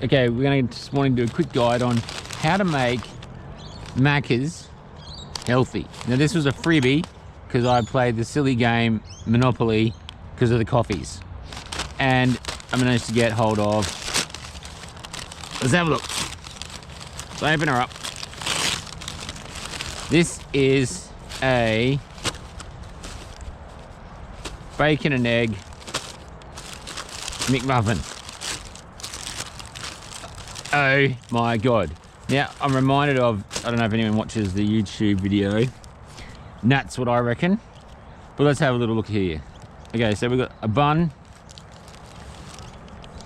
Okay, we're going to just want to do a quick guide on how to make Macca's healthy. Now this was a freebie because I played the silly game Monopoly because of the coffees. And I managed to get hold of, let's have a look. Let's open her up. This is a bacon and egg McMuffin. Oh my God. Now I'm reminded of, I don't know if anyone watches the YouTube video, and that's what I reckon. But let's have a little look here. Okay, so we've got a bun.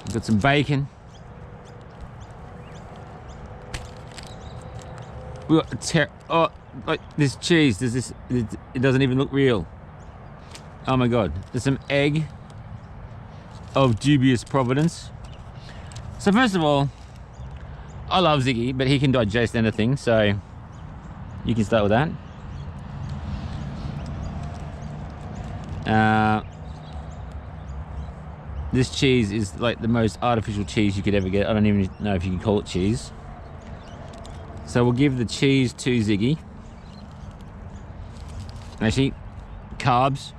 We've got some bacon. We've got oh, like this cheese, it doesn't even look real. Oh my God. There's some egg of dubious provenance. So first of all, I love Ziggy, but he can digest anything, so you can start with that. This cheese is like the most artificial cheese you could ever get. I don't even know if you can call it cheese. So we'll give the cheese to Ziggy. Actually, carbs,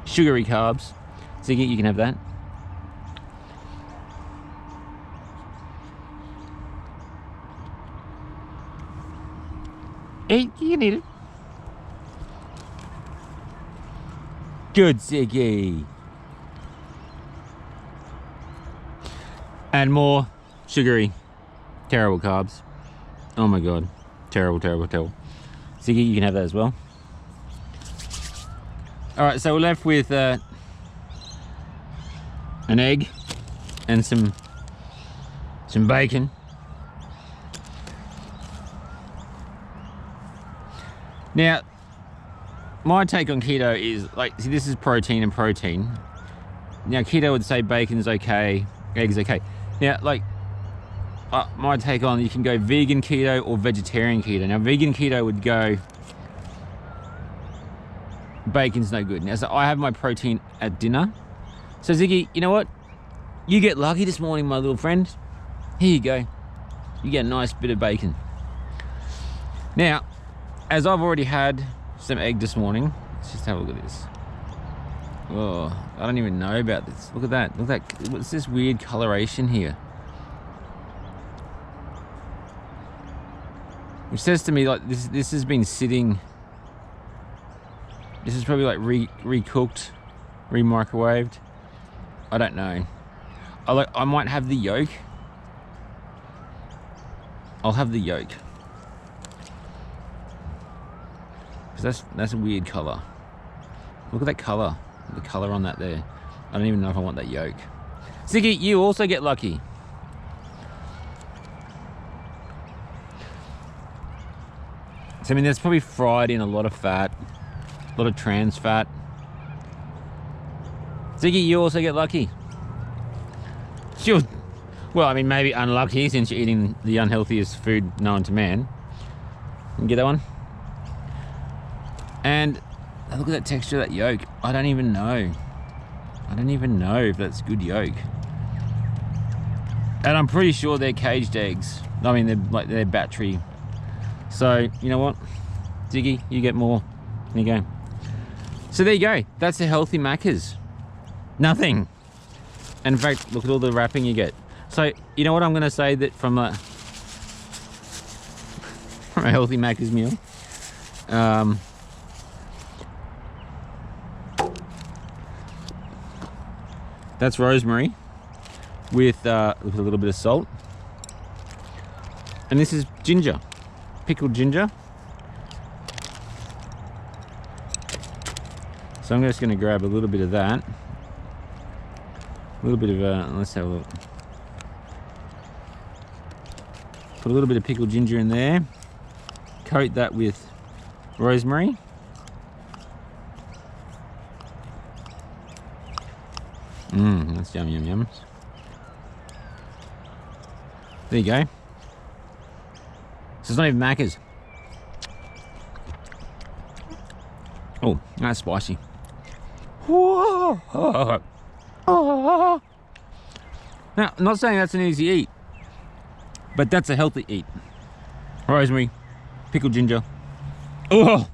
sugary carbs. Ziggy, you can have that. Hey, you can eat it. Good, Ziggy. And more sugary, terrible carbs. Oh my God, terrible, terrible, terrible. Ziggy, you can have that as well. All right, so we're left with an egg and some bacon. Now, my take on keto is like, see, this is protein and protein. Now, keto would say bacon's okay, eggs okay. Now, like, my take on, you can go vegan keto or vegetarian keto. Now, vegan keto would go, bacon's no good. Now, so I have my protein at dinner. So, Ziggy, you know what? You get lucky this morning, my little friend. Here you go. You get a nice bit of bacon. Now, as I've already had some egg this morning, let's just have a look at this. Oh, I don't even know about this. Look at that. Look at that. What's this weird coloration here? Which says to me like this has been sitting. This is probably like recooked, re-microwaved. I don't know. I might have the yolk. I'll have the yolk. That's a weird color. Look at that color. The color on that there. I don't even know if I want that yolk. Ziggy, you also get lucky. So I mean, that's probably fried in a lot of fat, a lot of trans fat. Ziggy, you also get lucky. Sure. Well, I mean, maybe unlucky since you're eating the unhealthiest food known to man. You can get that one. And look at that texture of that yolk. I don't even know. I don't even know if that's good yolk. And I'm pretty sure they're caged eggs. I mean, they're battery. So, you know what? Ziggy, you get more. There you go. So there you go. That's a healthy Macca's. Nothing. And in fact, look at all the wrapping you get. So, you know what I'm going to say that from a healthy Macca's meal? That's rosemary with a little bit of salt. And this is ginger, pickled ginger. So I'm just going to grab a little bit of that. A little bit of, let's have a look. Put a little bit of pickled ginger in there. Coat that with rosemary. That's yum, yum, yum. There you go. So it's not even Macca's. Oh, that's spicy. Now, I'm not saying that's an easy eat. But that's a healthy eat. Rosemary, pickled ginger. Oh,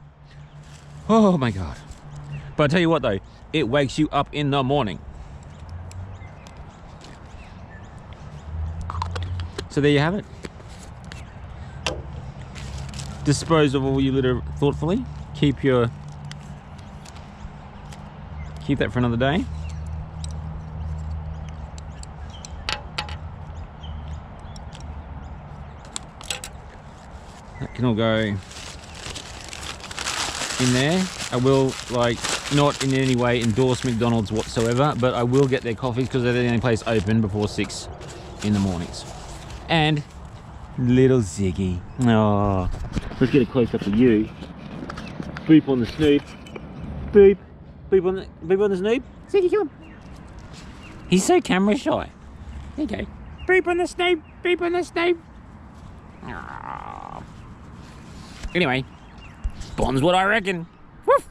oh my God. But I tell you what though, it wakes you up in the morning. So there you have it. Dispose of all your litter thoughtfully. Keep that for another day. That can all go in there. I will, like, not in any way endorse McDonald's whatsoever, but I will get their coffees because they're the only place open before 6 in the mornings. And little Ziggy. Oh, let's get a close up of you. Boop on the snoop. Boop. Boop on the snoop. Ziggy, come on. He's so camera shy. There you go. Boop on the snoop. Boop on the snoop. Oh. Anyway, Bond's what I reckon. Woof.